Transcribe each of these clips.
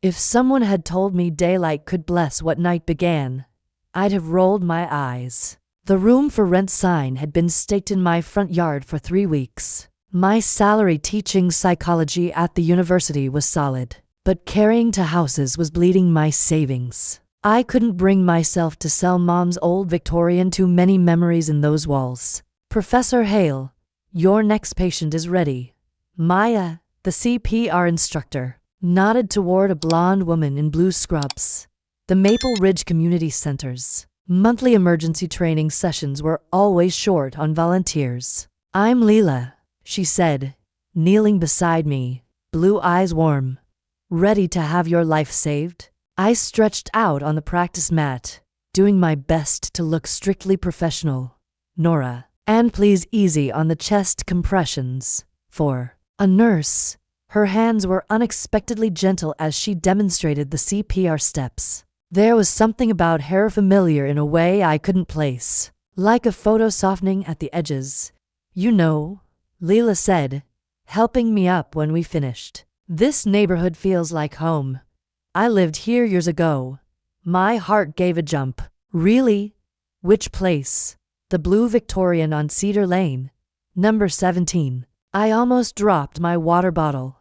If someone had told me daylight could bless what night began, I'd have rolled my eyes. The room for rent sign had been staked in my front yard for 3 weeks. My salary teaching psychology at the university was solid, but carrying to houses was bleeding my savings. I couldn't bring myself to sell Mom's old Victorian. Too many memories in those walls. Professor Hale, your next patient is ready. Maya, the CPR instructor, nodded toward a blonde woman in blue scrubs. The Maple Ridge Community Center's monthly emergency training sessions were always short on volunteers. I'm Leela, she said, kneeling beside me, blue eyes warm. Ready to have your life saved? I stretched out on the practice mat, doing my best to look strictly professional. Nora, and please easy on the chest compressions. For a nurse, her hands were unexpectedly gentle as she demonstrated the CPR steps. There was something about her familiar in a way I couldn't place, like a photo softening at the edges. You know, Leela said, helping me up when we finished. This neighborhood feels like home. I lived here years ago. My heart gave a jump. Really? Which place? The Blue Victorian on Cedar Lane, number 17. I almost dropped my water bottle.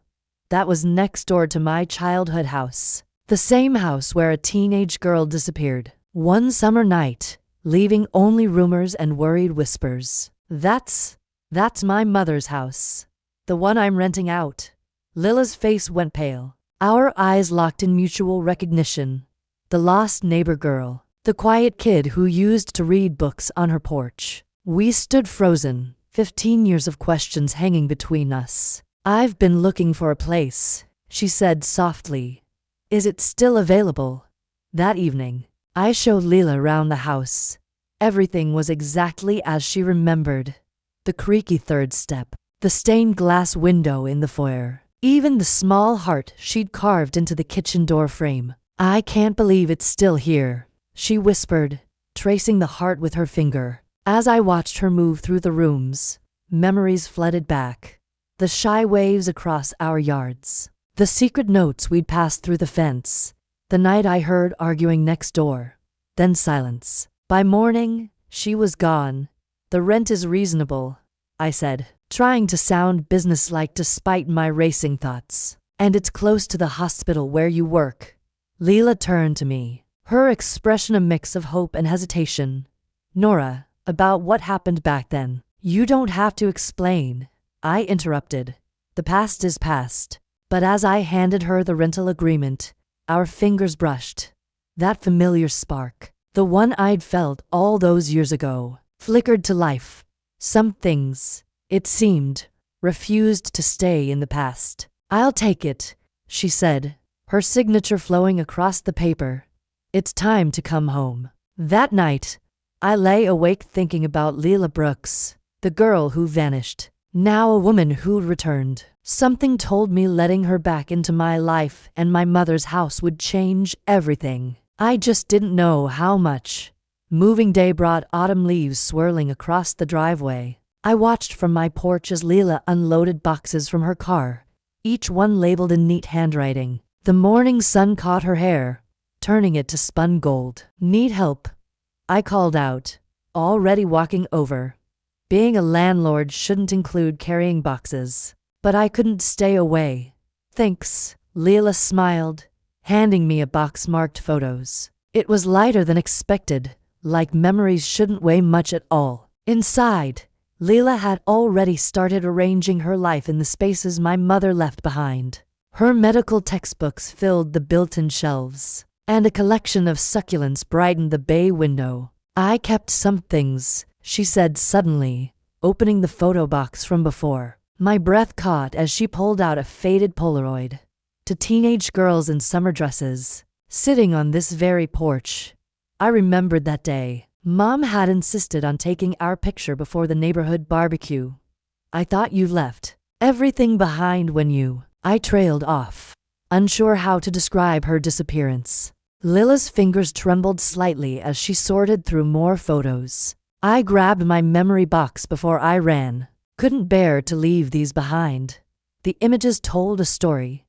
That was next door to my childhood house. The same house where a teenage girl disappeared one summer night, leaving only rumors and worried whispers. That's my mother's house. The one I'm renting out. Lila's face went pale. Our eyes locked in mutual recognition. The lost neighbor girl. The quiet kid who used to read books on her porch. We stood frozen, 15 years of questions hanging between us. I've been looking for a place, she said softly. Is it still available? That evening, I showed Leela around the house. Everything was exactly as she remembered. The creaky third step, the stained glass window in the foyer, even the small heart she'd carved into the kitchen door frame. I can't believe it's still here, she whispered, tracing the heart with her finger. As I watched her move through the rooms, memories flooded back. The shy waves across our yards. The secret notes we'd passed through the fence. The night I heard arguing next door. Then silence. By morning, she was gone. The rent is reasonable, I said, trying to sound businesslike despite my racing thoughts. And it's close to the hospital where you work. Leela turned to me, her expression a mix of hope and hesitation. Nora, about what happened back then. You don't have to explain, I interrupted. The past is past. But as I handed her the rental agreement, our fingers brushed. That familiar spark, the one I'd felt all those years ago, flickered to life. Some things, it seemed, refused to stay in the past. I'll take it, she said, her signature flowing across the paper. It's time to come home. That night, I lay awake thinking about Leela Brooks, the girl who vanished. Now a woman who'd returned. Something told me letting her back into my life and my mother's house would change everything. I just didn't know how much. Moving day brought autumn leaves swirling across the driveway. I watched from my porch as Leela unloaded boxes from her car, each one labeled in neat handwriting. The morning sun caught her hair, turning it to spun gold. Need help? I called out, already walking over. Being a landlord shouldn't include carrying boxes. But I couldn't stay away. Thanks, Leela smiled, handing me a box marked photos. It was lighter than expected, like memories shouldn't weigh much at all. Inside, Leela had already started arranging her life in the spaces my mother left behind. Her medical textbooks filled the built-in shelves, and a collection of succulents brightened the bay window. I kept some things, she said suddenly, opening the photo box from before. My breath caught as she pulled out a faded Polaroid. To teenage girls in summer dresses, sitting on this very porch. I remembered that day. Mom had insisted on taking our picture before the neighborhood barbecue. I thought you left everything behind when you... I trailed off, unsure how to describe her disappearance. Lila's fingers trembled slightly as she sorted through more photos. I grabbed my memory box before I ran. Couldn't bear to leave these behind. The images told a story.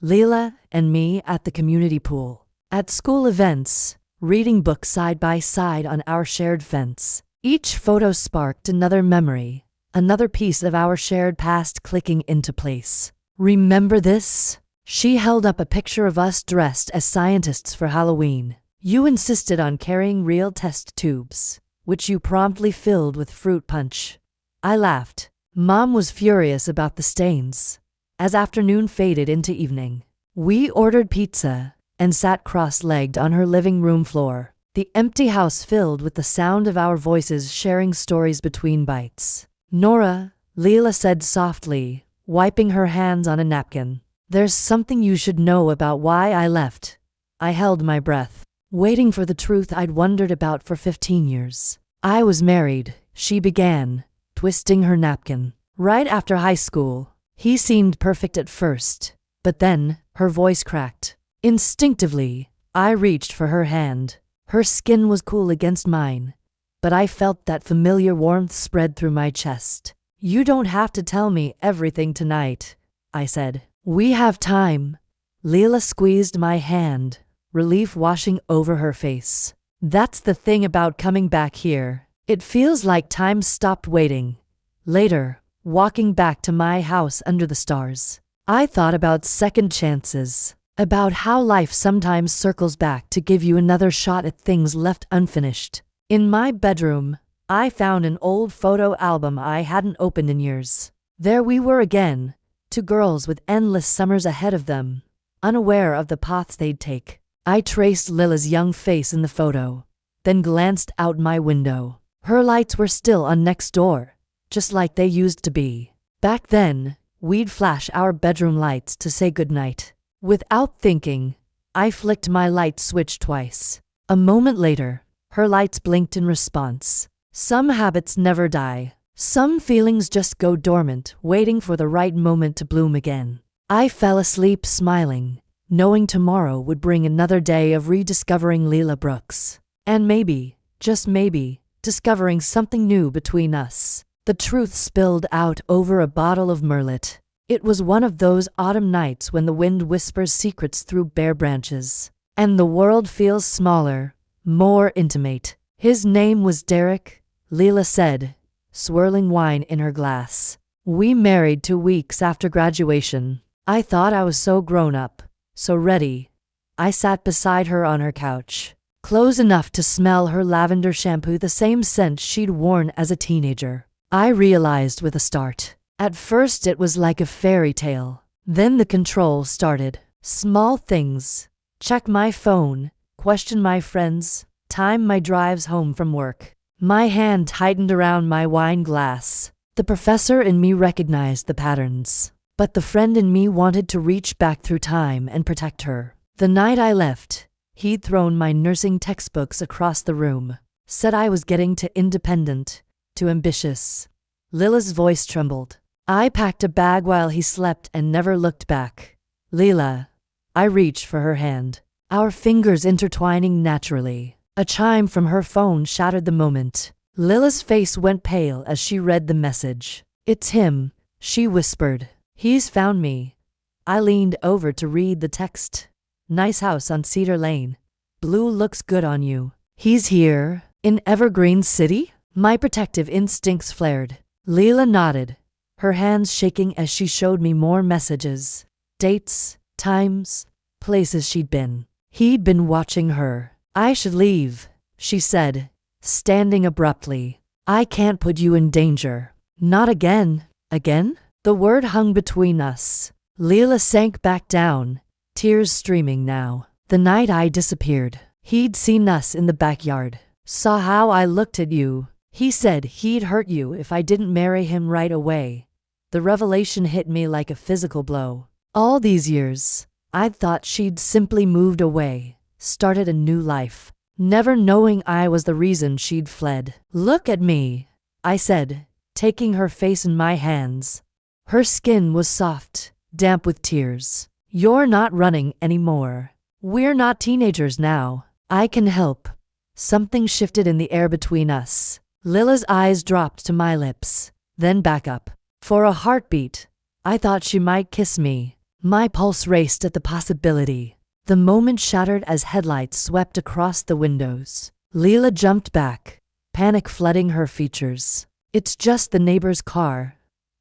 Leela and me at the community pool. At school events, reading books side by side on our shared fence. Each photo sparked another memory, another piece of our shared past clicking into place. Remember this? She held up a picture of us dressed as scientists for Halloween. You insisted on carrying real test tubes, which you promptly filled with fruit punch. I laughed. Mom was furious about the stains. As afternoon faded into evening, we ordered pizza and sat cross-legged on her living room floor, the empty house filled with the sound of our voices sharing stories between bites. Nora, Leela said softly, wiping her hands on a napkin. There's something you should know about why I left. I held my breath, waiting for the truth I'd wondered about for 15 years. I was married, she began, twisting her napkin. Right after high school. He seemed perfect at first, but then, her voice cracked. Instinctively, I reached for her hand. Her skin was cool against mine, but I felt that familiar warmth spread through my chest. You don't have to tell me everything tonight, I said. We have time. Leela squeezed my hand, relief washing over her face. That's the thing about coming back here. It feels like time stopped waiting. Later, walking back to my house under the stars, I thought about second chances, about how life sometimes circles back to give you another shot at things left unfinished. In my bedroom, I found an old photo album I hadn't opened in years. There we were again, two girls with endless summers ahead of them, unaware of the paths they'd take. I traced Lila's young face in the photo, then glanced out my window. Her lights were still on next door, just like they used to be. Back then, we'd flash our bedroom lights to say goodnight. Without thinking, I flicked my light switch twice. A moment later, her lights blinked in response. Some habits never die. Some feelings just go dormant, waiting for the right moment to bloom again. I fell asleep smiling, knowing tomorrow would bring another day of rediscovering Leela Brooks. And maybe, just maybe, discovering something new between us. The truth spilled out over a bottle of Merlot. It was one of those autumn nights when the wind whispers secrets through bare branches, and the world feels smaller, more intimate. His name was Derek, Leela said, swirling wine in her glass. We married 2 weeks after graduation. I thought I was so grown up, so ready. I sat beside her on her couch, close enough to smell her lavender shampoo, the same scent she'd worn as a teenager. I realized with a start. At first it was like a fairy tale. Then the control started. Small things. Check my phone, question my friends, time my drives home from work. My hand tightened around my wine glass. The professor in me recognized the patterns, but the friend in me wanted to reach back through time and protect her. The night I left, he'd thrown my nursing textbooks across the room, said I was getting too independent, too ambitious. Lila's voice trembled. I packed a bag while he slept and never looked back. Leela. I reached for her hand, our fingers intertwining naturally. A chime from her phone shattered the moment. Lila's face went pale as she read the message. It's him, she whispered. He's found me. I leaned over to read the text. Nice house on Cedar Lane. Blue looks good on you. He's here, in Evergreen City? My protective instincts flared. Leela nodded, her hands shaking as she showed me more messages. Dates, times, places she'd been. He'd been watching her. I should leave, she said, standing abruptly. I can't put you in danger. Not again. Again? The word hung between us. Leela sank back down, tears streaming now. The night I disappeared, he'd seen us in the backyard. Saw how I looked at you. He said he'd hurt you if I didn't marry him right away. The revelation hit me like a physical blow. All these years, I'd thought she'd simply moved away, started a new life, never knowing I was the reason she'd fled. Look at me, I said, taking her face in my hands. Her skin was soft, damp with tears. You're not running anymore. We're not teenagers now. I can help. Something shifted in the air between us. Lila's eyes dropped to my lips, then back up. For a heartbeat, I thought she might kiss me. My pulse raced at the possibility. The moment shattered as headlights swept across the windows. Leela jumped back, panic flooding her features. "It's just the neighbor's car,"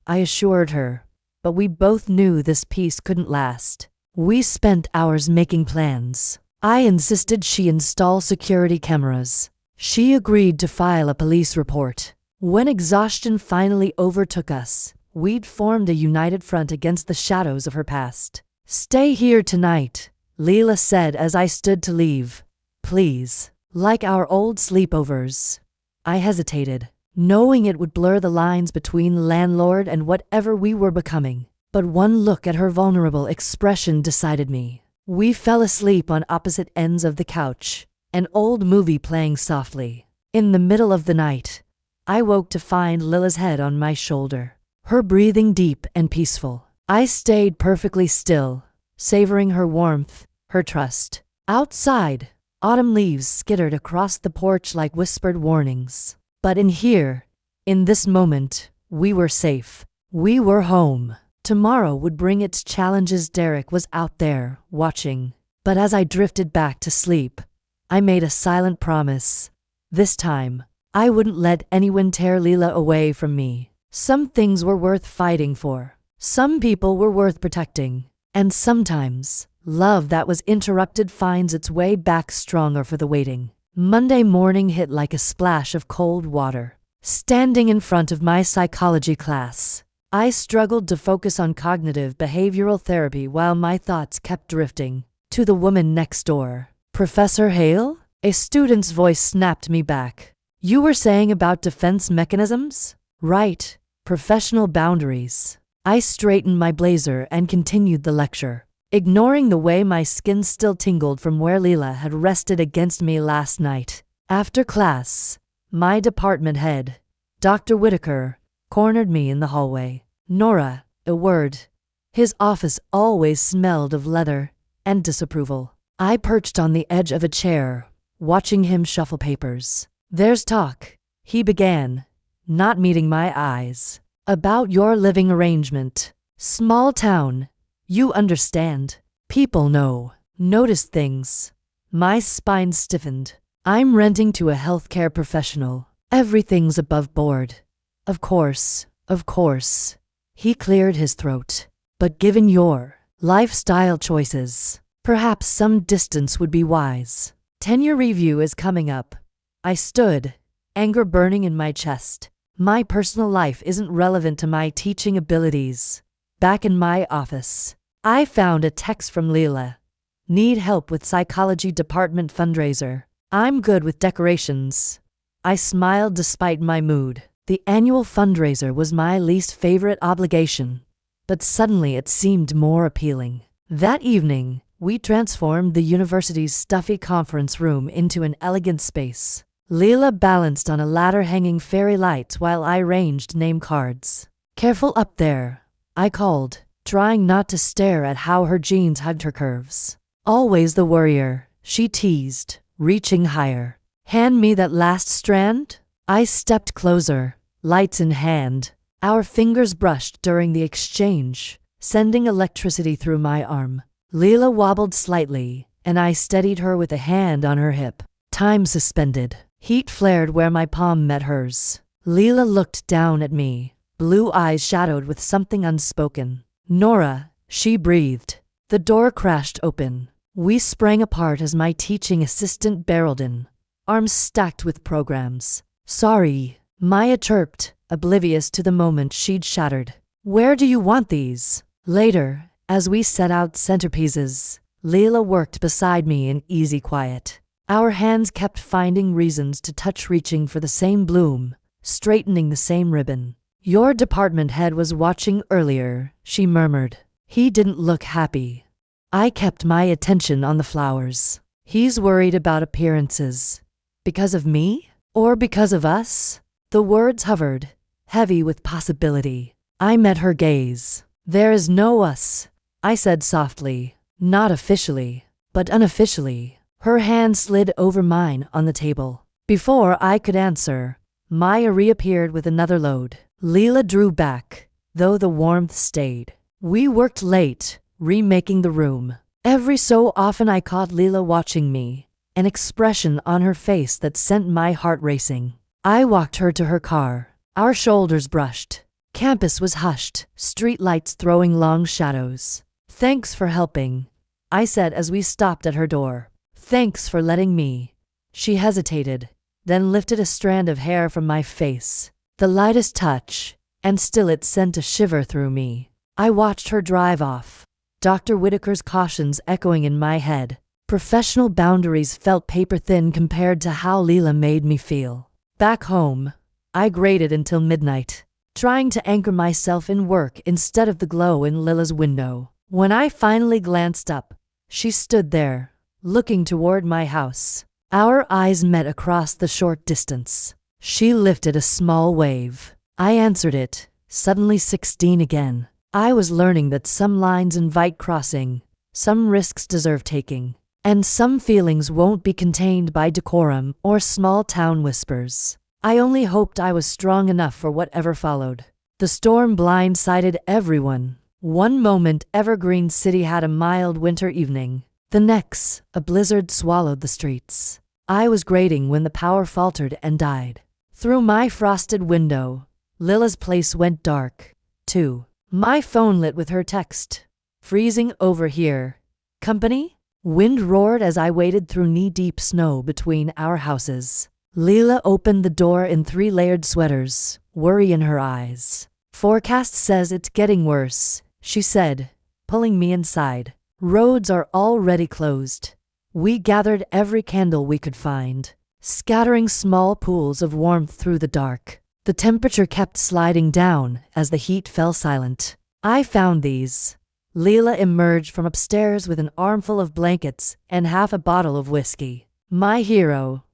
I assured her, but we both knew this peace couldn't last. We spent hours making plans. I insisted she install security cameras. She agreed to file a police report. When exhaustion finally overtook us, we'd formed a united front against the shadows of her past. "Stay here tonight," Leela said as I stood to leave. "Please." Like our old sleepovers. I hesitated, knowing it would blur the lines between landlord and whatever we were becoming. But one look at her vulnerable expression decided me. We fell asleep on opposite ends of the couch, an old movie playing softly. In the middle of the night, I woke to find Lila's head on my shoulder, her breathing deep and peaceful. I stayed perfectly still, savoring her warmth, her trust. Outside, autumn leaves skittered across the porch like whispered warnings. But in here, in this moment, we were safe. We were home. Tomorrow would bring its challenges. Derek was out there, watching. But as I drifted back to sleep, I made a silent promise. This time, I wouldn't let anyone tear Leela away from me. Some things were worth fighting for. Some people were worth protecting. And sometimes, love that was interrupted finds its way back stronger for the waiting. Monday morning hit like a splash of cold water. Standing in front of my psychology class, I struggled to focus on cognitive behavioral therapy while my thoughts kept drifting to the woman next door. "Professor Hale?" A student's voice snapped me back. "You were saying about defense mechanisms?" "Right. Professional boundaries." I straightened my blazer and continued the lecture, ignoring the way my skin still tingled from where Leela had rested against me last night. After class, my department head, Dr. Whitaker, cornered me in the hallway. "Nora, a word." His office always smelled of leather and disapproval. I perched on the edge of a chair, watching him shuffle papers. "There's talk," he began, not meeting my eyes. "About your living arrangement. Small town. You understand. People know. Notice things." My spine stiffened. "I'm renting to a healthcare professional. Everything's above board." Of course. He cleared his throat. "But given your lifestyle choices, perhaps some distance would be wise." "Tenure review is coming up." I stood, anger burning in my chest. My personal life isn't relevant to my teaching abilities. Back in my office, I found a text from Leela. "Need help with psychology department fundraiser. I'm good with decorations." I smiled despite my mood. The annual fundraiser was my least favorite obligation, but suddenly it seemed more appealing. That evening, we transformed the university's stuffy conference room into an elegant space. Leela balanced on a ladder hanging fairy lights while I arranged name cards. "Careful up there," I called, trying not to stare at how her jeans hugged her curves. "Always the worrier," she teased, reaching higher. "Hand me that last strand?" I stepped closer, lights in hand. Our fingers brushed during the exchange, sending electricity through my arm. Leela wobbled slightly, and I steadied her with a hand on her hip. Time suspended. Heat flared where my palm met hers. Leela looked down at me, blue eyes shadowed with something unspoken. "Nora," she breathed. The door crashed open. We sprang apart as my teaching assistant barreled in, arms stacked with programs. "Sorry," Maya chirped, oblivious to the moment she'd shattered. "Where do you want these?" Later, as we set out centerpieces, Leela worked beside me in easy quiet. Our hands kept finding reasons to touch, reaching for the same bloom, straightening the same ribbon. "Your department head was watching earlier," she murmured. "He didn't look happy." I kept my attention on the flowers. "He's worried about appearances. Because of me? Or because of us?" The words hovered, heavy with possibility. I met her gaze. "There is no us," I said softly. "Not officially, but unofficially." Her hand slid over mine on the table. Before I could answer, Maya reappeared with another load. Leela drew back, though the warmth stayed. "We worked late," remaking the room. Every so often I caught Leela watching me, an expression on her face that sent my heart racing. I walked her to her car. Our shoulders brushed. Campus was hushed, street lights throwing long shadows. "Thanks for helping," I said as we stopped at her door. "Thanks for letting me." She hesitated, then lifted a strand of hair from my face. The lightest touch, and still it sent a shiver through me. I watched her drive off, Dr. Whitaker's cautions echoing in my head. Professional boundaries felt paper-thin compared to how Leela made me feel. Back home, I graded until midnight, trying to anchor myself in work instead of the glow in Lila's window. When I finally glanced up, she stood there, looking toward my house. Our eyes met across the short distance. She lifted a small wave. I answered it, suddenly 16 again. I was learning that some lines invite crossing, some risks deserve taking, and some feelings won't be contained by decorum or small-town whispers. I only hoped I was strong enough for whatever followed. The storm blindsided everyone. One moment, Evergreen City had a mild winter evening. The next, a blizzard swallowed the streets. I was grading when the power faltered and died. Through my frosted window, Lila's place went dark, too. My phone lit with her text. "Freezing over here. Company?" Wind roared as I waded through knee-deep snow between our houses. Leela opened the door in 3-layered sweaters, worry in her eyes. "Forecast says it's getting worse," she said, pulling me inside. "Roads are already closed." We gathered every candle we could find, scattering small pools of warmth through the dark. The temperature kept sliding down as the heat fell silent. "I found these." Leela emerged from upstairs with an armful of blankets and half a bottle of whiskey. "My hero."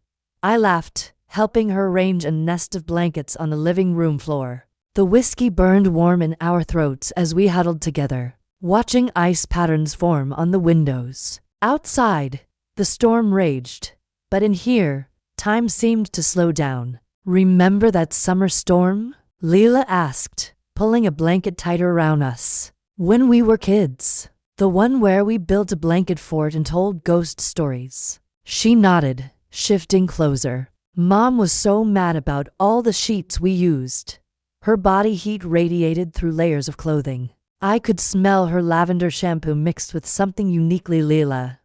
I laughed, helping her arrange a nest of blankets on the living room floor. The whiskey burned warm in our throats as we huddled together, watching ice patterns form on the windows. Outside, the storm raged, but in here, time seemed to slow down. "Remember that summer storm?" Leela asked, pulling a blanket tighter around us. "When we were kids. The one where we built a blanket fort and told ghost stories." She nodded, shifting closer. "Mom was so mad about all the sheets we used." Her body heat radiated through layers of clothing. I could smell her lavender shampoo mixed with something uniquely Leela.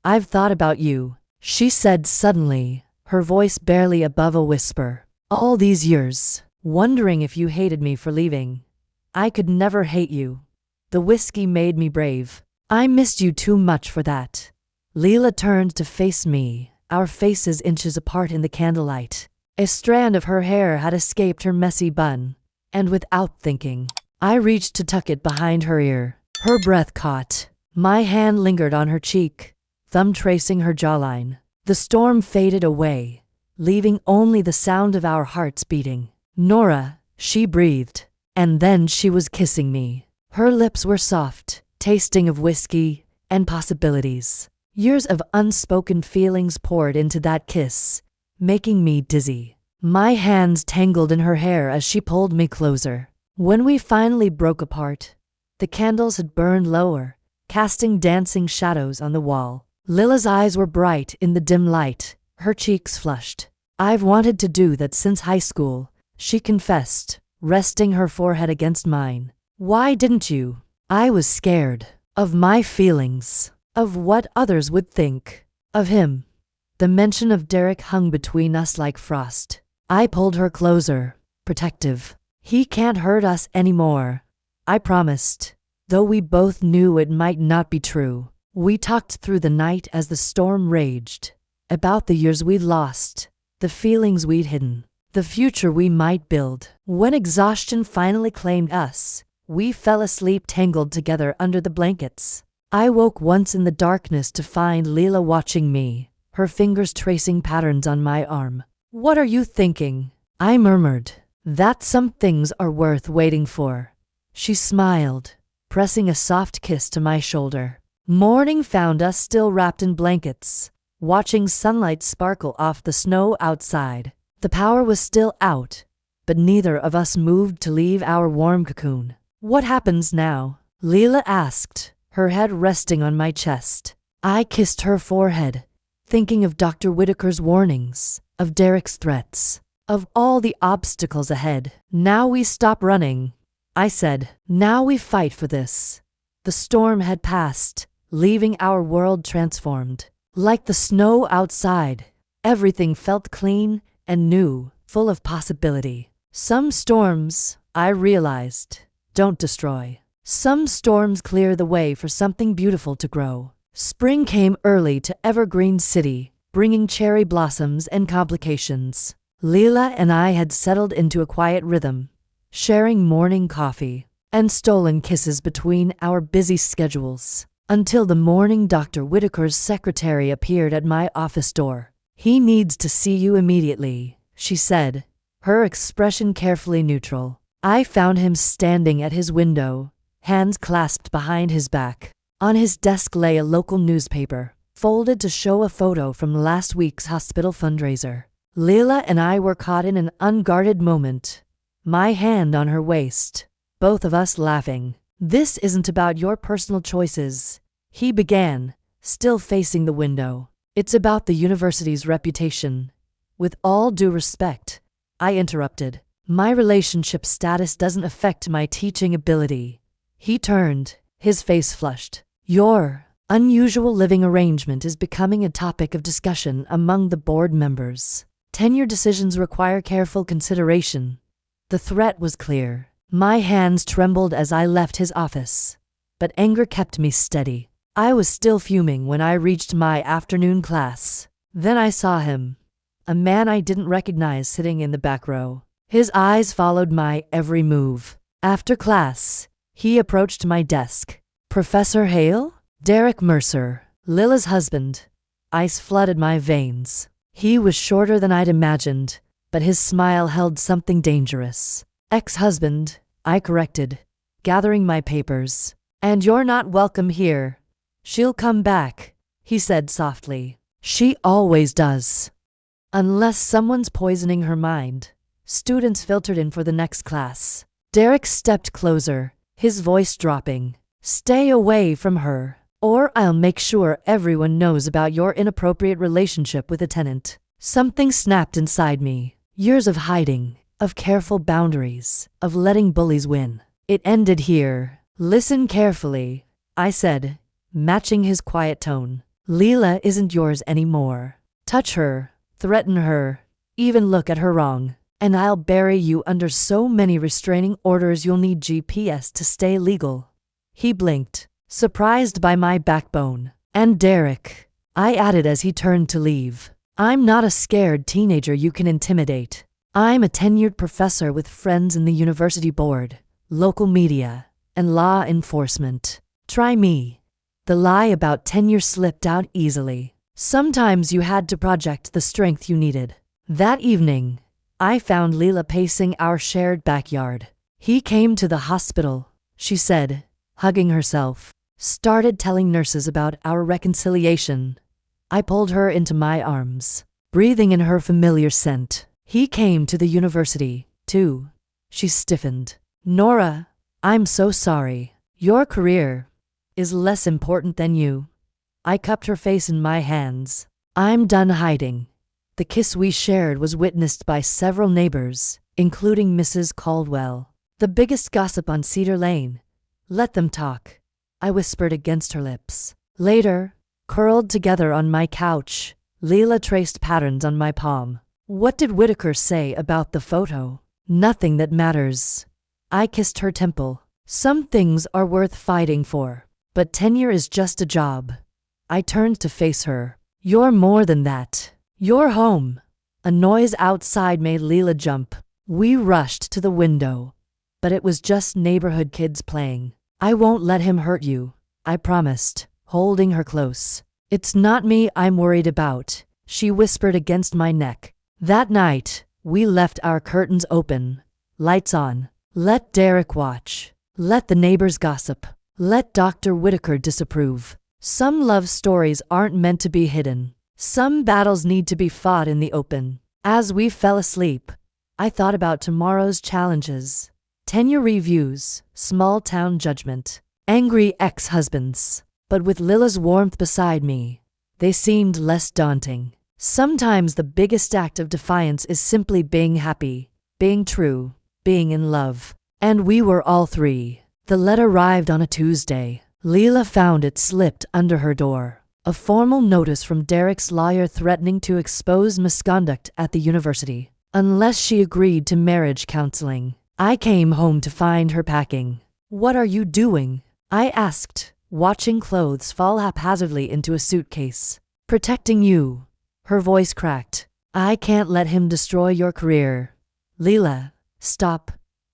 "I've thought about you," she said suddenly, her voice barely above a whisper. "All these years, wondering if you hated me for leaving." "I could never hate you." The whiskey made me brave. "I missed you too much for that." Leela turned to face me, our faces inches apart in the candlelight. A strand of her hair had escaped her messy bun, and without thinking, I reached to tuck it behind her ear. Her breath caught. My hand lingered on her cheek, thumb tracing her jawline. The storm faded away, leaving only the sound of our hearts beating. "Nora," she breathed, and then she was kissing me. Her lips were soft, tasting of whiskey and possibilities. Years of unspoken feelings poured into that kiss, making me dizzy. My hands tangled in her hair as she pulled me closer. When we finally broke apart, the candles had burned lower, casting dancing shadows on the wall. Lila's eyes were bright in the dim light, her cheeks flushed. "I've wanted to do that since high school," she confessed, resting her forehead against mine. "Why didn't you?" I was scared. Of my feelings. Of what others would think. Of him. The mention of Derek hung between us like frost. I pulled her closer, protective. "He can't hurt us anymore," I promised, though we both knew it might not be true. We talked through the night as the storm raged, about the years we'd lost, the feelings we'd hidden, the future we might build. When exhaustion finally claimed us, we fell asleep tangled together under the blankets. I woke once in the darkness to find Leela watching me, her fingers tracing patterns on my arm. "What are you thinking?" I murmured. "That some things are worth waiting for." She smiled, pressing a soft kiss to my shoulder. Morning found us still wrapped in blankets, watching sunlight sparkle off the snow outside. The power was still out, but neither of us moved to leave our warm cocoon. "What happens now?" Leela asked, her head resting on my chest. I kissed her forehead, thinking of Dr. Whitaker's warnings, of Derek's threats, of all the obstacles ahead. Now we stop running, I said. Now we fight for this. The storm had passed, leaving our world transformed. Like the snow outside, everything felt clean and new, full of possibility. Some storms, I realized, don't destroy. Some storms clear the way for something beautiful to grow. Spring came early to Evergreen City, bringing cherry blossoms and complications. Leela and I had settled into a quiet rhythm, sharing morning coffee and stolen kisses between our busy schedules, until the morning Dr. Whitaker's secretary appeared at my office door. "He needs to see you immediately," she said, her expression carefully neutral. I found him standing at his window, hands clasped behind his back. On his desk lay a local newspaper, folded to show a photo from last week's hospital fundraiser. Leela and I were caught in an unguarded moment, my hand on her waist, both of us laughing. "This isn't about your personal choices," he began, still facing the window. "It's about the university's reputation." "With all due respect," I interrupted, "my relationship status doesn't affect my teaching ability." He turned, his face flushed. "Your unusual living arrangement is becoming a topic of discussion among the board members. Tenure decisions require careful consideration." The threat was clear. My hands trembled as I left his office, but anger kept me steady. I was still fuming when I reached my afternoon class. Then I saw him, a man I didn't recognize sitting in the back row. His eyes followed my every move. After class, he approached my desk. "Professor Hale?" "Derek Mercer, Lila's husband." Ice flooded my veins. He was shorter than I'd imagined, but his smile held something dangerous. "Ex-husband," I corrected, gathering my papers. "And you're not welcome here." "She'll come back," he said softly. "She always does. Unless someone's poisoning her mind." Students filtered in for the next class. Derek stepped closer, his voice dropping. "Stay away from her, or I'll make sure everyone knows about your inappropriate relationship with a tenant." Something snapped inside me. Years of hiding, of careful boundaries, of letting bullies win. It ended here. "Listen carefully," I said, matching his quiet tone. "Leela isn't yours anymore. Touch her, threaten her, even look at her wrong, and I'll bury you under so many restraining orders you'll need GPS to stay legal." He blinked, surprised by my backbone. "And Derek," I added as he turned to leave, "I'm not a scared teenager you can intimidate. I'm a tenured professor with friends in the university board, local media, and law enforcement. Try me." The lie about tenure slipped out easily. Sometimes you had to project the strength you needed. That evening, I found Leela pacing our shared backyard. "He came to the hospital," she said, hugging herself. "Started telling nurses about our reconciliation." I pulled her into my arms, breathing in her familiar scent. "He came to the university, too." She stiffened. "Nora, I'm so sorry. Your career is less important than you." I cupped her face in my hands. "I'm done hiding." The kiss we shared was witnessed by several neighbors, including Mrs. Caldwell. "The biggest gossip on Cedar Lane. Let them talk," I whispered against her lips. Later, curled together on my couch, Leela traced patterns on my palm. "What did Whitaker say about the photo?" "Nothing that matters." I kissed her temple. "Some things are worth fighting for, but tenure is just a job." I turned to face her. "You're more than that. You're home." A noise outside made Leela jump. We rushed to the window, but it was just neighborhood kids playing. "I won't let him hurt you," I promised, holding her close. "It's not me I'm worried about," she whispered against my neck. That night, we left our curtains open, lights on. Let Derek watch. Let the neighbors gossip. Let Dr. Whitaker disapprove. Some love stories aren't meant to be hidden. Some battles need to be fought in the open. As we fell asleep, I thought about tomorrow's challenges. Tenure reviews, small town judgment, angry ex-husbands. But with Lila's warmth beside me, they seemed less daunting. Sometimes the biggest act of defiance is simply being happy, being true, being in love. And we were all three. The letter arrived on a Tuesday. Lila found it slipped under her door. A formal notice from Derek's lawyer threatening to expose misconduct at the university unless she agreed to marriage counseling. I came home to find her packing. "What are you doing?" I asked, watching clothes fall haphazardly into a suitcase. "Protecting you." Her voice cracked. "I can't let him destroy your career." "Lila, stop."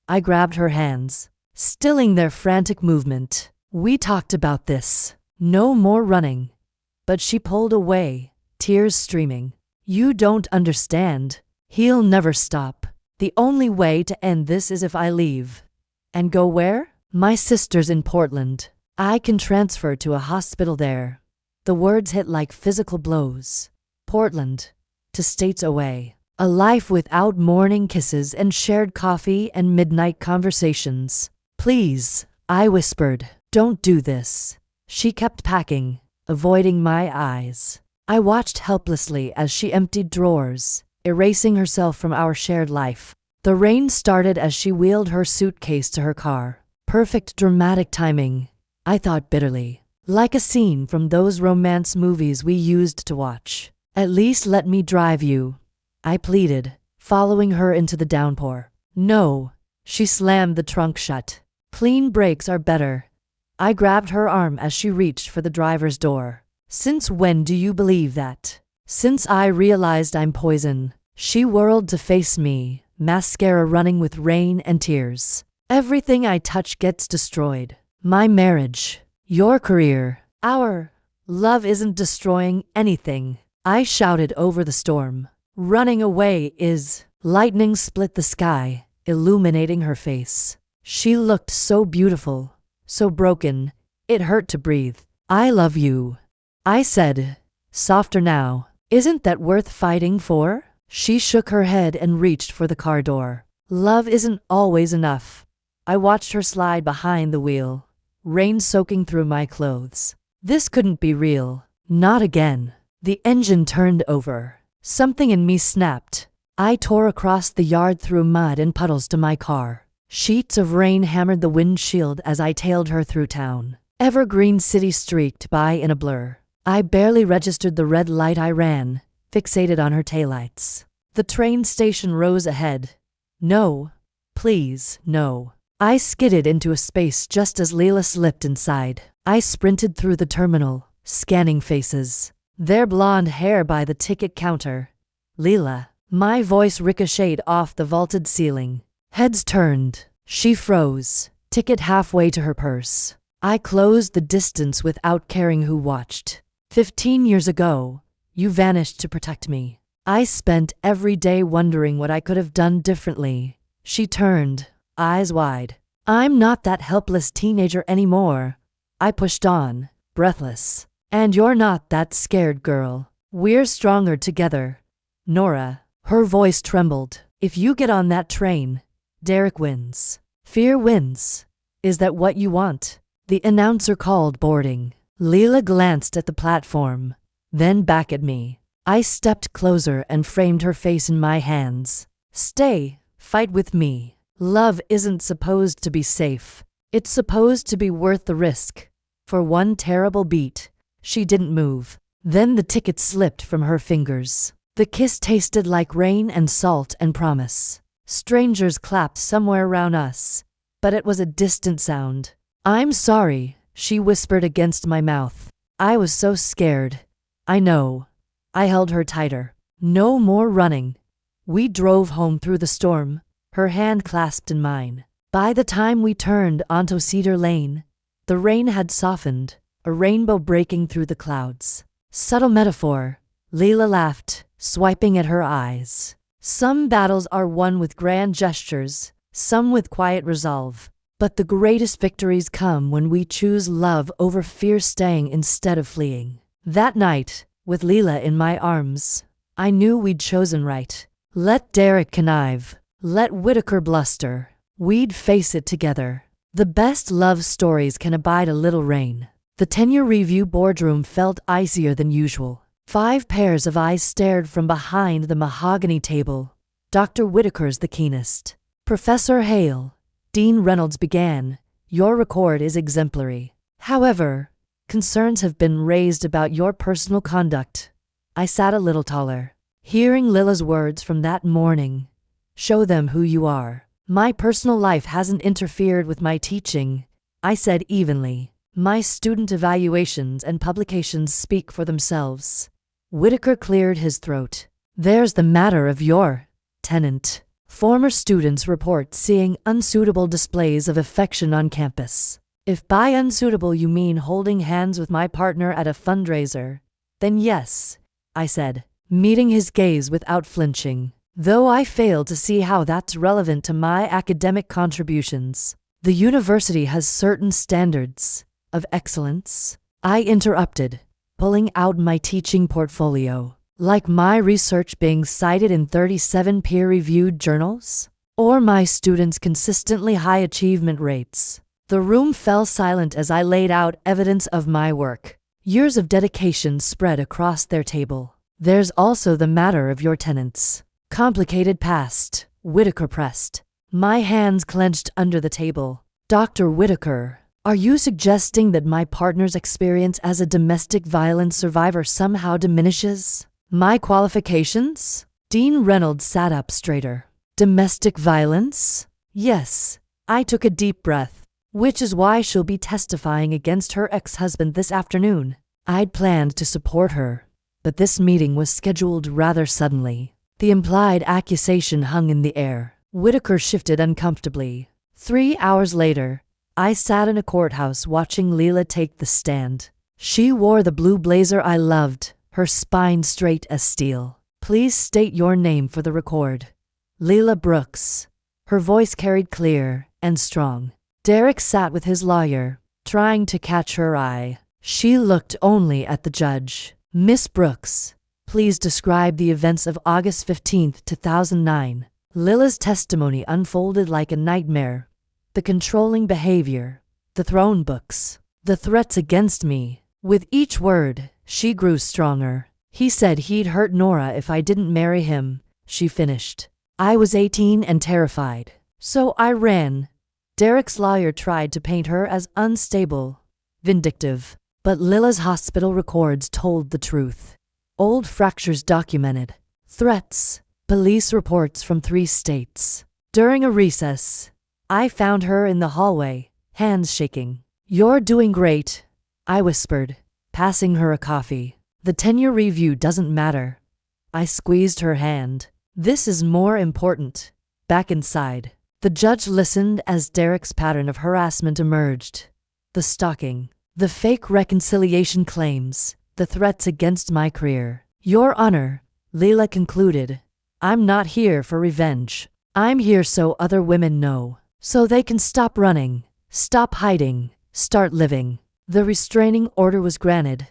I grabbed her hands, stilling their frantic movement. "We talked about this. No more running." But she pulled away, tears streaming. "You don't understand. He'll never stop. The only way to end this is if I leave." "And go where?" "My sister's in Portland. I can transfer to a hospital there." The words hit like physical blows. Portland. To states away. A life without morning kisses and shared coffee and midnight conversations. "Please," I whispered, "don't do this." She kept packing, avoiding my eyes. I watched helplessly as she emptied drawers, erasing herself from our shared life. The rain started as she wheeled her suitcase to her car. Perfect dramatic timing, I thought bitterly. Like a scene from those romance movies we used to watch. "At least let me drive you," I pleaded, following her into the downpour. "No." She slammed the trunk shut. "Clean brakes are better." I grabbed her arm as she reached for the driver's door. "Since when do you believe that?" "Since I realized I'm poison." She whirled to face me, mascara running with rain and tears. "Everything I touch gets destroyed. My marriage, your career, our love isn't destroying anything." I shouted over the storm. "Running away is." Lightning split the sky, illuminating her face. She looked so beautiful, so broken, it hurt to breathe. "I love you," I said, softer now. "Isn't that worth fighting for?" She shook her head and reached for the car door. "Love isn't always enough." I watched her slide behind the wheel, rain soaking through my clothes. This couldn't be real. Not again. The engine turned over. Something in me snapped. I tore across the yard through mud and puddles to my car. Sheets of rain hammered the windshield as I tailed her through town. Evergreen City streaked by in a blur. I barely registered the red light I ran, fixated on her taillights. The train station rose ahead. "No. Please, no." I skidded into a space just as Leela slipped inside. I sprinted through the terminal, scanning faces. Their blonde hair by the ticket counter. "Leela." My voice ricocheted off the vaulted ceiling. Heads turned. She froze, ticket halfway to her purse. I closed the distance without caring who watched. 15 years ago, you vanished to protect me. I spent every day wondering what I could have done differently. She turned, eyes wide. "I'm not that helpless teenager anymore." I pushed on, breathless. "And you're not that scared girl. We're stronger together. Nora." Her voice trembled. "If you get on that train, Derek wins. Fear wins. Is that what you want?" The announcer called boarding. Leela glanced at the platform, then back at me. I stepped closer and framed her face in my hands. "Stay, fight with me. Love isn't supposed to be safe. It's supposed to be worth the risk." For one terrible beat, she didn't move. Then the ticket slipped from her fingers. The kiss tasted like rain and salt and promise. Strangers clapped somewhere around us, but it was a distant sound. "I'm sorry," she whispered against my mouth. I was so scared. "I know." I held her tighter. "No more running." We drove home through the storm, her hand clasped in mine. By the time we turned onto Cedar Lane, the rain had softened, a rainbow breaking through the clouds. Subtle metaphor, Leela laughed, swiping at her eyes. Some battles are won with grand gestures, some with quiet resolve. But the greatest victories come when we choose love over fear, staying instead of fleeing. That night, with Leela in my arms, I knew we'd chosen right. Let Derek connive, let Whitaker bluster. We'd face it together. The best love stories can abide a little rain. The tenure review boardroom felt icier than usual. 5 pairs of eyes stared from behind the mahogany table. Dr. Whitaker's the keenest. Professor Hale, Dean Reynolds began, your record is exemplary. However, concerns have been raised about your personal conduct. I sat a little taller. Hearing Lila's words from that morning, show them who you are. My personal life hasn't interfered with my teaching, I said evenly. My student evaluations and publications speak for themselves. Whitaker cleared his throat. There's the matter of your tenant. Former students report seeing unsuitable displays of affection on campus. If by unsuitable you mean holding hands with my partner at a fundraiser, then yes, I said, meeting his gaze without flinching. Though I fail to see how that's relevant to my academic contributions. The university has certain standards of excellence, I interrupted, pulling out my teaching portfolio. Like my research being cited in 37 peer-reviewed journals? Or my students' consistently high achievement rates? The room fell silent as I laid out evidence of my work. Years of dedication spread across their table. There's also the matter of your tenants. Complicated past, Whitaker pressed. My hands clenched under the table. Dr. Whitaker, are you suggesting that my partner's experience as a domestic violence survivor somehow diminishes my qualifications? Dean Reynolds sat up straighter. Domestic violence? Yes. I took a deep breath, which is why she'll be testifying against her ex-husband this afternoon. I'd planned to support her, but this meeting was scheduled rather suddenly. The implied accusation hung in the air. Whitaker shifted uncomfortably. 3 hours later, I sat in a courthouse watching Leela take the stand. She wore the blue blazer I loved, her spine straight as steel. Please state your name for the record. Leela Brooks. Her voice carried clear and strong. Derek sat with his lawyer, trying to catch her eye. She looked only at the judge. Miss Brooks, please describe the events of August 15, 2009. Lila's testimony unfolded like a nightmare. The controlling behavior, the throne books, the threats against me. With each word, she grew stronger. He said he'd hurt Nora if I didn't marry him, she finished. I was 18 and terrified, so I ran. Derek's lawyer tried to paint her as unstable, vindictive, but Lila's hospital records told the truth. Old fractures documented, threats, police reports from 3 states. During a recess, I found her in the hallway, hands shaking. You're doing great, I whispered, passing her a coffee. The tenure review doesn't matter. I squeezed her hand. This is more important. Back inside. The judge listened as Derek's pattern of harassment emerged. The stalking, the fake reconciliation claims, the threats against my career. Your Honor, Leela concluded, I'm not here for revenge. I'm here so other women know, so they can stop running, stop hiding, start living. The restraining order was granted.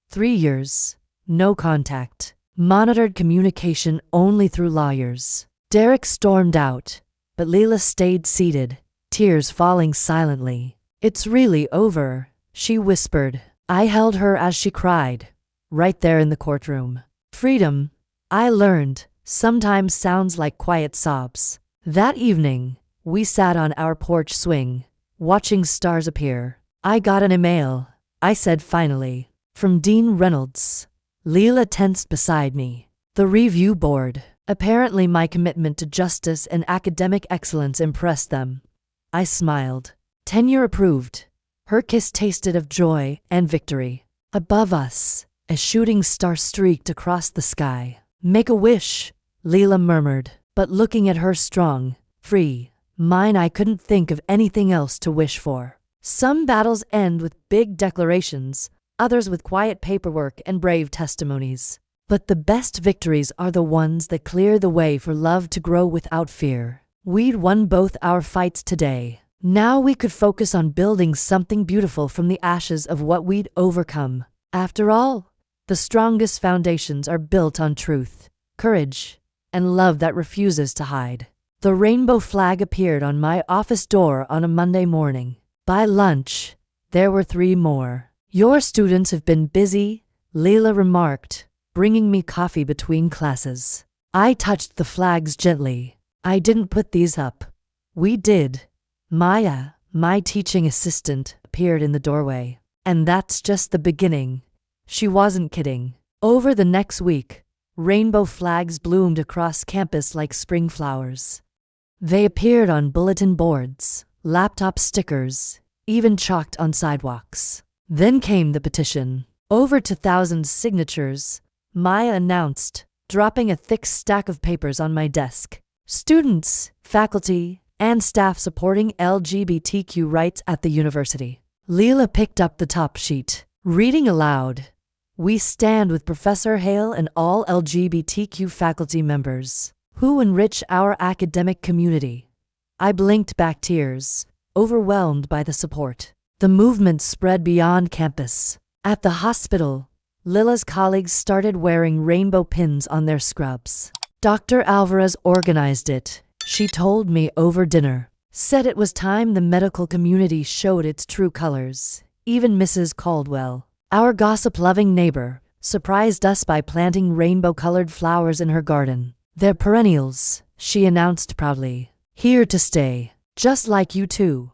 3 years, no contact, monitored communication only through lawyers. Derek stormed out, but Leela stayed seated, tears falling silently. It's really over, she whispered. I held her as she cried, right there in the courtroom. Freedom, I learned, sometimes sounds like quiet sobs. That evening, we sat on our porch swing, watching stars appear. I got an email, I said finally, from Dean Reynolds. Leela tensed beside me. The review board. Apparently my commitment to justice and academic excellence impressed them. I smiled. Tenure approved. Her kiss tasted of joy and victory. Above us, a shooting star streaked across the sky. Make a wish, Leela murmured, but looking at her strong, free mind, I couldn't think of anything else to wish for. Some battles end with big declarations, others with quiet paperwork and brave testimonies. But the best victories are the ones that clear the way for love to grow without fear. We'd won both our fights today. Now we could focus on building something beautiful from the ashes of what we'd overcome. After all, the strongest foundations are built on truth, courage, and love that refuses to hide. The rainbow flag appeared on my office door on a Monday morning. By lunch, there were 3 more. Your students have been busy, Leela remarked, bringing me coffee between classes. I touched the flags gently. I didn't put these up. We did. Maya, my teaching assistant, appeared in the doorway. And that's just the beginning. She wasn't kidding. Over the next week, rainbow flags bloomed across campus like spring flowers. They appeared on bulletin boards, laptop stickers, even chalked on sidewalks. Then came the petition. Over 2,000 signatures, Maya announced, dropping a thick stack of papers on my desk. Students, faculty, and staff supporting LGBTQ rights at the university. Leela picked up the top sheet, reading aloud. We stand with Professor Hale and all LGBTQ faculty members who enrich our academic community. I blinked back tears, overwhelmed by the support. The movement spread beyond campus. At the hospital, Lila's colleagues started wearing rainbow pins on their scrubs. Dr. Alvarez organized it. She told me over dinner. Said it was time the medical community showed its true colors. Even Mrs. Caldwell, our gossip-loving neighbor, surprised us by planting rainbow-colored flowers in her garden. They're perennials, she announced proudly. Here to stay, just like you too.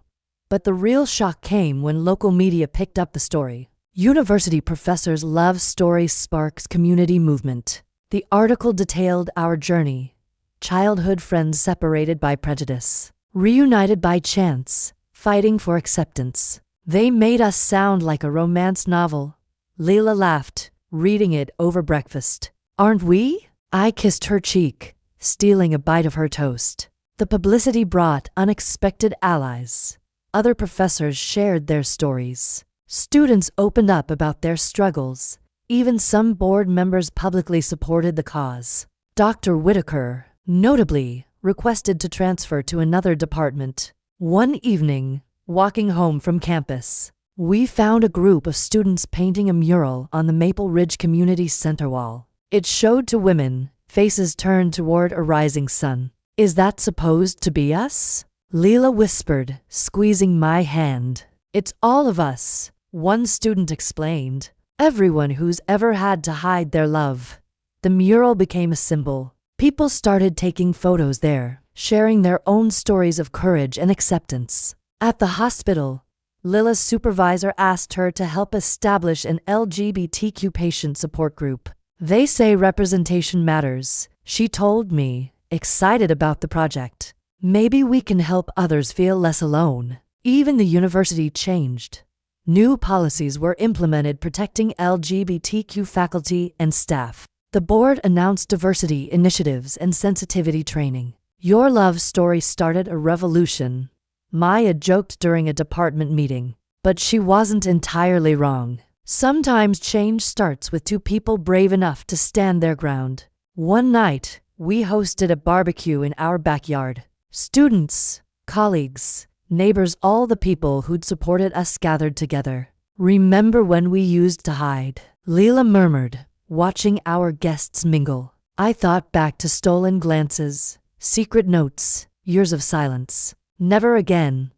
But the real shock came when local media picked up the story. University professors' love story sparks community movement. The article detailed our journey. Childhood friends separated by prejudice, reunited by chance, fighting for acceptance. They made us sound like a romance novel. Leela laughed, reading it over breakfast. Aren't we? I kissed her cheek, stealing a bite of her toast. The publicity brought unexpected allies. Other professors shared their stories. Students opened up about their struggles. Even some board members publicly supported the cause. Dr. Whitaker, notably, requested to transfer to another department. One evening, walking home from campus, we found a group of students painting a mural on the Maple Ridge Community Center wall. It showed 2 women, faces turned toward a rising sun. Is that supposed to be us? Leela whispered, squeezing my hand. It's all of us, one student explained. Everyone who's ever had to hide their love. The mural became a symbol. People started taking photos there, sharing their own stories of courage and acceptance. At the hospital, Lila's supervisor asked her to help establish an LGBTQ patient support group. They say representation matters, she told me, excited about the project. Maybe we can help others feel less alone. Even the university changed. New policies were implemented protecting LGBTQ faculty and staff. The board announced diversity initiatives and sensitivity training. Your love story started a revolution, Maya joked during a department meeting. But she wasn't entirely wrong. Sometimes change starts with 2 people brave enough to stand their ground. One night, we hosted a barbecue in our backyard. Students, colleagues, neighbors, all the people who'd supported us gathered together. Remember when we used to hide? Leela murmured, watching our guests mingle. I thought back to stolen glances, secret notes, years of silence. Never again.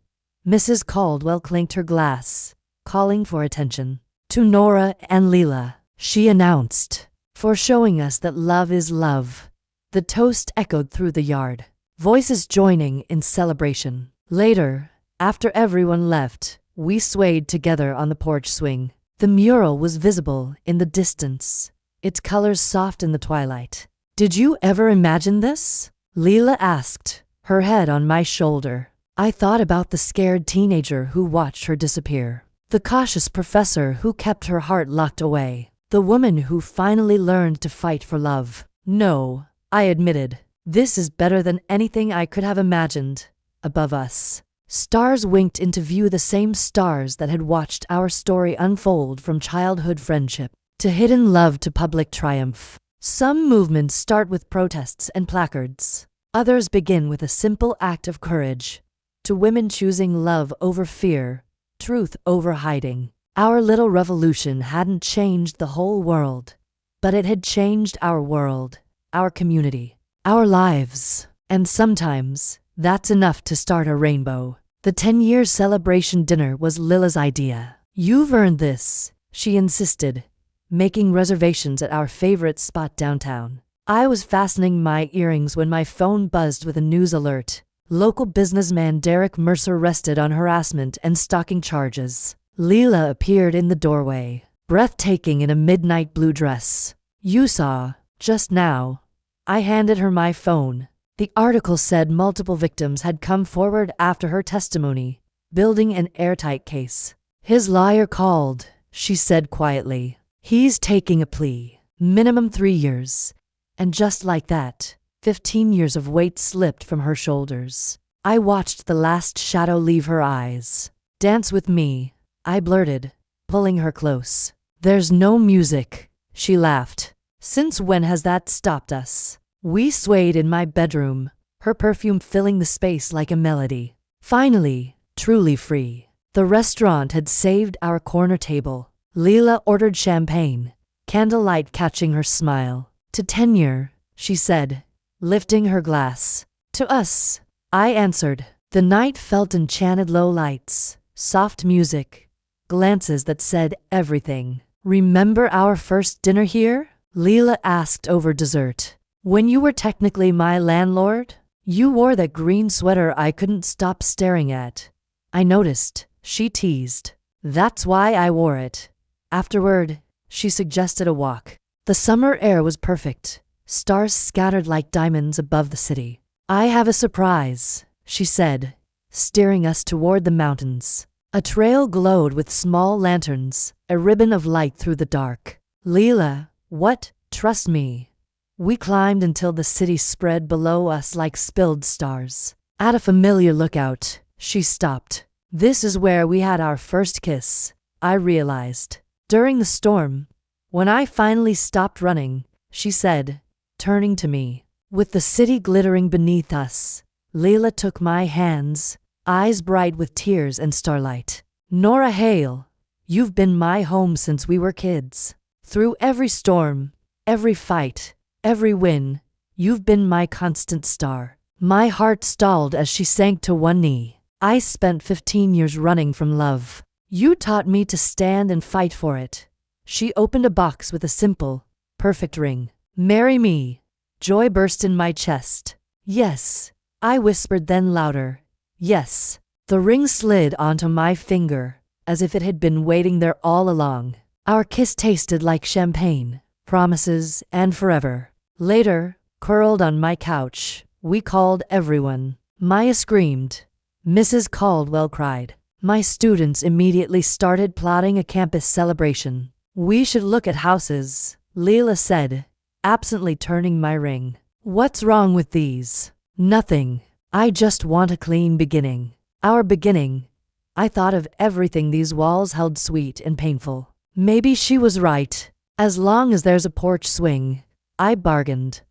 Mrs. Caldwell clinked her glass, calling for attention. To Nora and Leela, she announced, for showing us that love is love. The toast echoed through the yard, voices joining in celebration. Later, after everyone left, we swayed together on the porch swing. The mural was visible in the distance, its colors soft in the twilight. Did you ever imagine this? Leela asked, her head on my shoulder. I thought about the scared teenager who watched her disappear, the cautious professor who kept her heart locked away, the woman who finally learned to fight for love. No, I admitted, this is better than anything I could have imagined. Above us, stars winked into view, the same stars that had watched our story unfold from childhood friendship to hidden love to public triumph. Some movements start with protests and placards. Others begin with a simple act of courage. To women choosing love over fear, truth over hiding. Our little revolution hadn't changed the whole world, but it had changed our world, our community, our lives. And sometimes, that's enough to start a rainbow. The 10-year celebration dinner was Lila's idea. "You've earned this," she insisted, making reservations at our favorite spot downtown. I was fastening my earrings when my phone buzzed with a news alert. Local businessman Derek Mercer arrested on harassment and stalking charges. Lila appeared in the doorway, breathtaking in a midnight blue dress. "You saw, just now." I handed her my phone. The article said multiple victims had come forward after her testimony, building an airtight case. "His lawyer called," she said quietly. "He's taking a plea. Minimum 3 years." And just like that, 15 years of weight slipped from her shoulders. I watched the last shadow leave her eyes. "Dance with me," I blurted, pulling her close. "There's no music," she laughed. "Since when has that stopped us?" We swayed in my bedroom, her perfume filling the space like a melody. Finally, truly free. The restaurant had saved our corner table. Lila ordered champagne, candlelight catching her smile. "To tenure," she said, lifting her glass. "To us," I answered. The night felt enchanted. Low lights, soft music, glances that said everything. "Remember our first dinner here?" Lila asked over dessert. "When you were technically my landlord? You wore that green sweater I couldn't stop staring at." "I noticed," she teased. "That's why I wore it." Afterward, she suggested a walk. The summer air was perfect, stars scattered like diamonds above the city. "I have a surprise," she said, steering us toward the mountains. A trail glowed with small lanterns, a ribbon of light through the dark. "Lila, what? Trust me." We climbed until the city spread below us like spilled stars. At a familiar lookout, she stopped. "This is where we had our first kiss," I realized. During the storm, when I finally stopped running, she said, turning to me. With the city glittering beneath us, Lila took my hands, eyes bright with tears and starlight. "Nora Hale, you've been my home since we were kids. Through every storm, every fight, every win, you've been my constant star." My heart stalled as she sank to one knee. "I spent 15 years running from love. You taught me to stand and fight for it." She opened a box with a simple, perfect ring. "Marry me." Joy burst in my chest. "Yes," I whispered, then louder. "Yes." The ring slid onto my finger, as if it had been waiting there all along. Our kiss tasted like champagne, promises, and forever. Later, curled on my couch, we called everyone. Maya screamed. Mrs. Caldwell cried. My students immediately started plotting a campus celebration. "We should look at houses," Lila said, absently turning my ring. "What's wrong with these?" "Nothing. I just want a clean beginning." Our beginning. I thought of everything these walls held sweet and painful. Maybe she was right. As long as there's a porch swing, I bargained.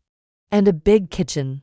And a big kitchen.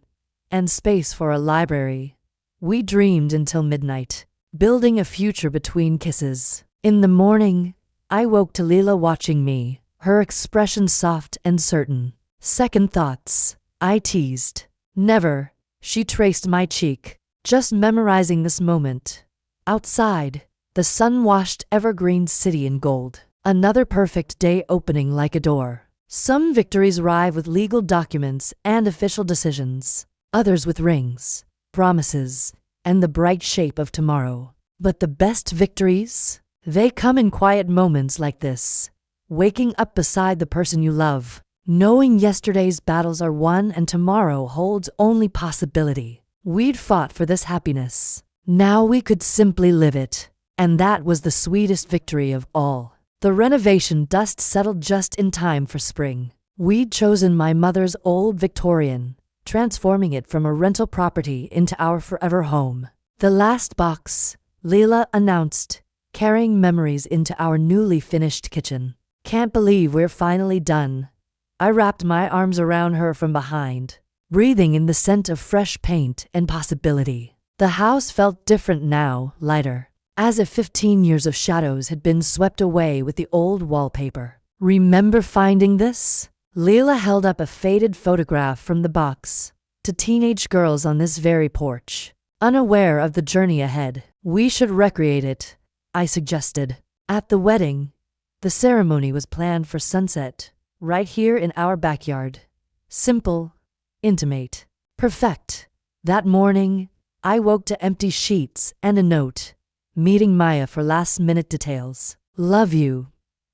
And space for a library. We dreamed until midnight, building a future between kisses. In the morning, I woke to Lila watching me, her expression soft and certain. "Second thoughts," I teased. "Never." She traced my cheek. "Just memorizing this moment." Outside, the sun washed evergreen city in gold. Another perfect day opening like a door. Some victories arrive with legal documents and official decisions. Others with rings, promises, and the bright shape of tomorrow. But the best victories? They come in quiet moments like this. Waking up beside the person you love. Knowing yesterday's battles are won and tomorrow holds only possibility. We'd fought for this happiness. Now we could simply live it. And that was the sweetest victory of all. The renovation dust settled just in time for spring. We'd chosen my mother's old Victorian, transforming it from a rental property into our forever home. "The last box," Lila announced, carrying memories into our newly finished kitchen. "Can't believe we're finally done." I wrapped my arms around her from behind, breathing in the scent of fresh paint and possibility. The house felt different now, lighter, as if 15 years of shadows had been swept away with the old wallpaper. "Remember finding this?" Lila held up a faded photograph from the box. to teenage girls on this very porch, unaware of the journey ahead. We should recreate it, I suggested. At the wedding, the ceremony was planned for sunset, right here in our backyard. Simple, intimate, perfect. That morning, I woke to empty sheets and a note, meeting Maya for last-minute details. Love you.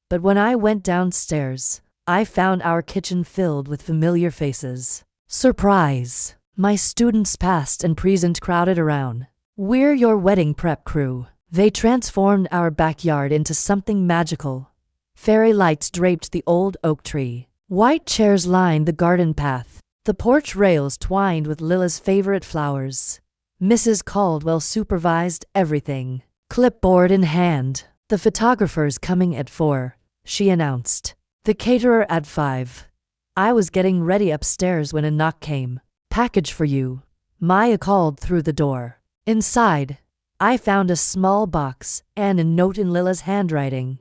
But when I went downstairs, I found our kitchen filled with familiar faces. Surprise! My students past and present crowded around. We're your wedding prep crew. They transformed our backyard into something magical. Fairy lights draped the old oak tree. White chairs lined the garden path. The porch rails twined with Lila's favorite flowers. Mrs. Caldwell supervised everything, clipboard in hand. The photographer's coming at 4, she announced. The caterer at 5. I was getting ready upstairs when a knock came. Package for you, Maya called through the door. Inside, I found a small box and a note in Lila's handwriting.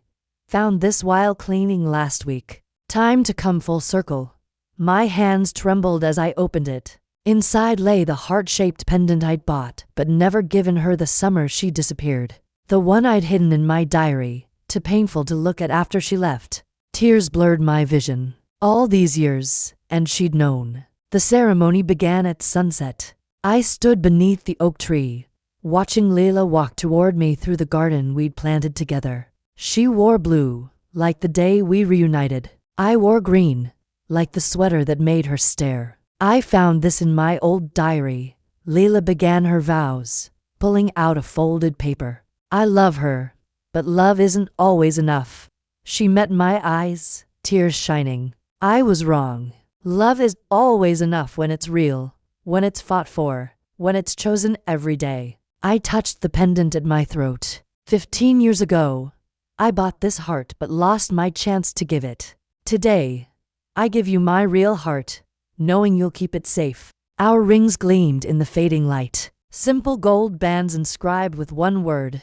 Found this while cleaning last week. Time to come full circle. My hands trembled as I opened it. Inside lay the heart-shaped pendant I'd bought, but never given her the summer she disappeared. The one I'd hidden in my diary, too painful to look at after she left. Tears blurred my vision. All these years, and she'd known. The ceremony began at sunset. I stood beneath the oak tree, watching Lila walk toward me through the garden we'd planted together. She wore blue, like the day we reunited. I wore green, like the sweater that made her stare. I found this in my old diary. Lila began her vows, pulling out a folded paper. I love her, but love isn't always enough. She met my eyes, tears shining. I was wrong. Love is always enough when it's real, when it's fought for, when it's chosen every day. I touched the pendant at my throat. 15 years ago, I bought this heart but lost my chance to give it. Today, I give you my real heart, knowing you'll keep it safe. Our rings gleamed in the fading light. Simple gold bands inscribed with one word.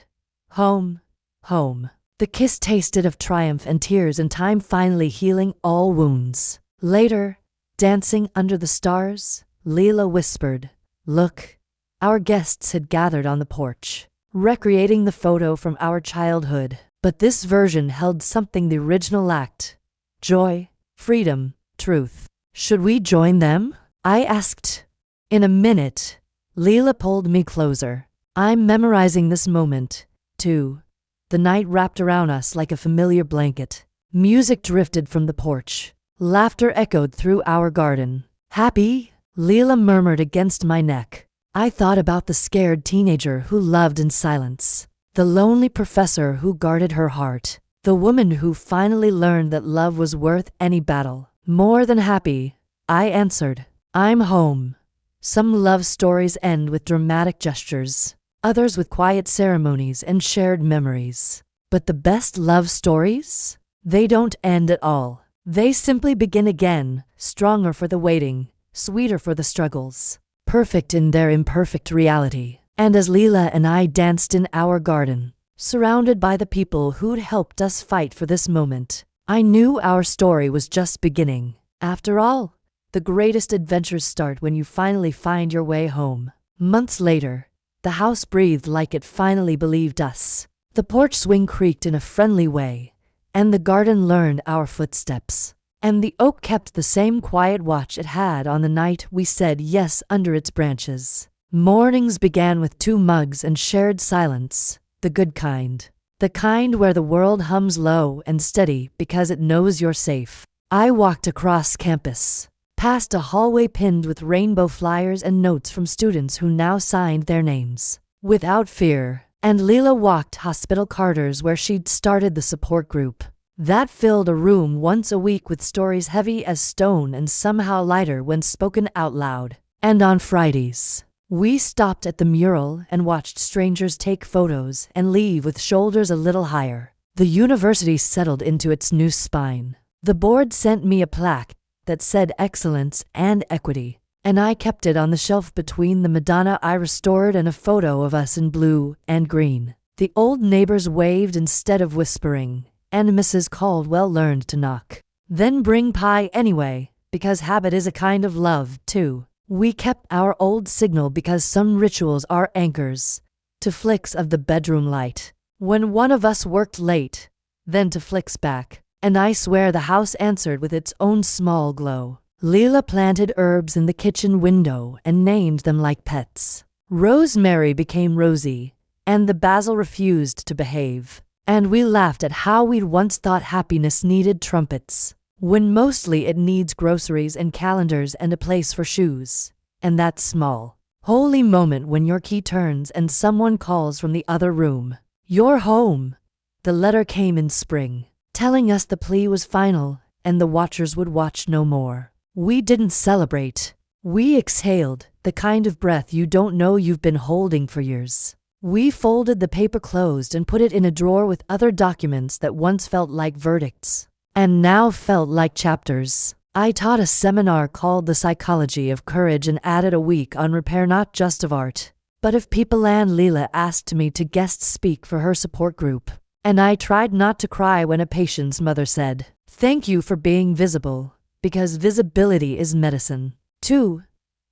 Home, home. The kiss tasted of triumph and tears and time finally healing all wounds. Later, dancing under the stars, Lila whispered, "Look." Our guests had gathered on the porch, recreating the photo from our childhood. But this version held something the original lacked. Joy, freedom, truth. Should we join them? I asked. In a minute, Lila pulled me closer. I'm memorizing this moment, too. The night wrapped around us like a familiar blanket. Music drifted from the porch. Laughter echoed through our garden. Happy? Lila murmured against my neck. I thought about the scared teenager who loved in silence. The lonely professor who guarded her heart. The woman who finally learned that love was worth any battle. More than happy, I answered. I'm home. Some love stories end with dramatic gestures. Others with quiet ceremonies and shared memories. But the best love stories? They don't end at all. They simply begin again, stronger for the waiting, sweeter for the struggles, perfect in their imperfect reality. And as Lila and I danced in our garden, surrounded by the people who'd helped us fight for this moment, I knew our story was just beginning. After all, the greatest adventures start when you finally find your way home. Months later, the house breathed like it finally believed us. The porch swing creaked in a friendly way, and the garden learned our footsteps. And the oak kept the same quiet watch it had on the night we said yes under its branches. Mornings began with 2 mugs and shared silence, the good kind. The kind where the world hums low and steady because it knows you're safe. I walked across campus, past a hallway pinned with rainbow flyers and notes from students who now signed their names, without fear. And Lila walked hospital corridors where she'd started the support group. That filled a room once a week with stories heavy as stone and somehow lighter when spoken out loud. And on Fridays, we stopped at the mural and watched strangers take photos and leave with shoulders a little higher. The university settled into its new spine. The board sent me a plaque that said excellence and equity, and I kept it on the shelf between the Madonna I restored and a photo of us in blue and green. The old neighbors waved instead of whispering, and Mrs. Caldwell learned to knock. Then bring pie anyway, because habit is a kind of love, too. We kept our old signal because some rituals are anchors to flicks of the bedroom light. When one of us worked late, then to flicks back, and I swear the house answered with its own small glow. Leela planted herbs in the kitchen window and named them like pets. Rosemary became Rosie, and the basil refused to behave. And we laughed at how we'd once thought happiness needed trumpets, when mostly it needs groceries and calendars and a place for shoes. And that small, holy moment when your key turns and someone calls from the other room. "You're home." The letter came in spring, telling us the plea was final and the watchers would watch no more. We didn't celebrate. We exhaled, the kind of breath you don't know you've been holding for years. We folded the paper closed and put it in a drawer with other documents that once felt like verdicts and now felt like chapters. I taught a seminar called The Psychology of Courage and added a week on repair not just of art, but of people, and Leela asked me to guest speak for her support group. And I tried not to cry when a patient's mother said, "Thank you for being visible, because visibility is medicine." 2.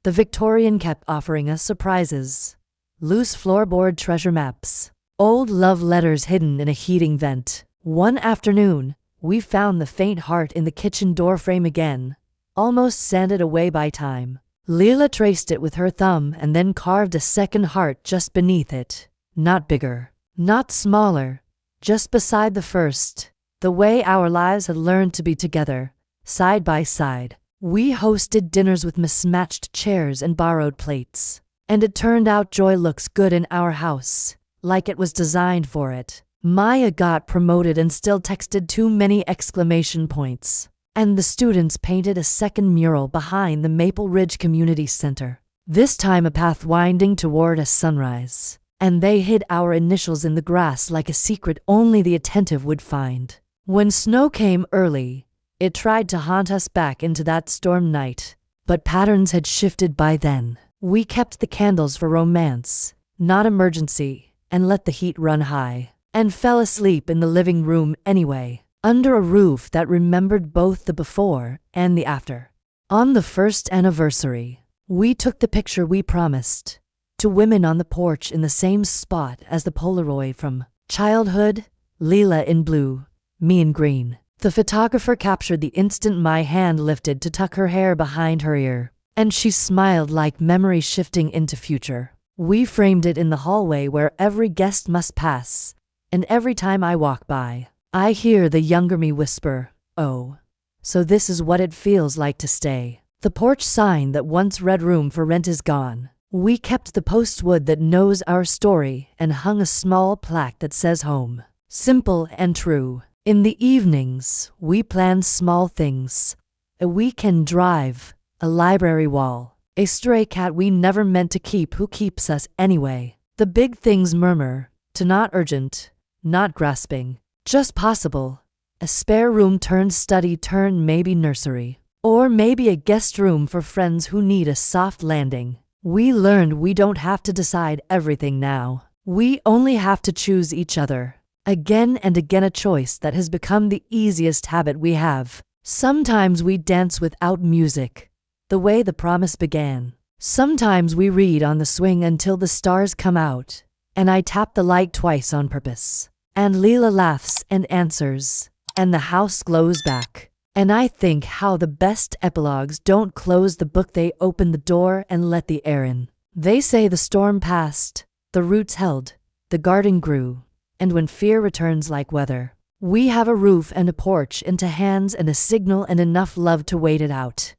The Victorian kept offering us surprises. Loose floorboard treasure maps, old love letters hidden in a heating vent. One afternoon, we found the faint heart in the kitchen door frame again, almost sanded away by time. Leela traced it with her thumb and then carved a second heart just beneath it. Not bigger, not smaller, just beside the first. The way our lives had learned to be together, side by side. We hosted dinners with mismatched chairs and borrowed plates. And it turned out joy looks good in our house, like it was designed for it. Maya got promoted and still texted too many exclamation points. And the students painted a second mural behind the Maple Ridge Community Center. This time a path winding toward a sunrise. And they hid our initials in the grass like a secret only the attentive would find. When snow came early, it tried to haunt us back into that storm night. But patterns had shifted by then. We kept the candles for romance, not emergency, and let the heat run high. And fell asleep in the living room anyway, under a roof that remembered both the before and the after. On the first anniversary, we took the picture we promised to women on the porch in the same spot as the Polaroid from childhood, Leela in blue, me in green. The photographer captured the instant my hand lifted to tuck her hair behind her ear, and she smiled like memory shifting into future. We framed it in the hallway where every guest must pass, and every time I walk by, I hear the younger me whisper, "Oh, so this is what it feels like to stay." The porch sign that once read "Room for Rent" is gone. We kept the post wood that knows our story and hung a small plaque that says "Home." Simple and true. In the evenings, we planned small things. A weekend drive, a library wall, a stray cat we never meant to keep who keeps us anyway. The big things murmur, to not urgent, not grasping, just possible. A spare room turned study turned maybe nursery. Or maybe a guest room for friends who need a soft landing. We learned we don't have to decide everything now. We only have to choose each other. Again and again, a choice that has become the easiest habit we have. Sometimes we dance without music, the way the promise began. Sometimes we read on the swing until the stars come out, and I tap the light twice on purpose. And Leela laughs and answers, and the house glows back. And I think how the best epilogues don't close the book, they open the door and let the air in. They say the storm passed, the roots held, the garden grew, and when fear returns like weather, we have a roof and a porch into hands and a signal and enough love to wait it out.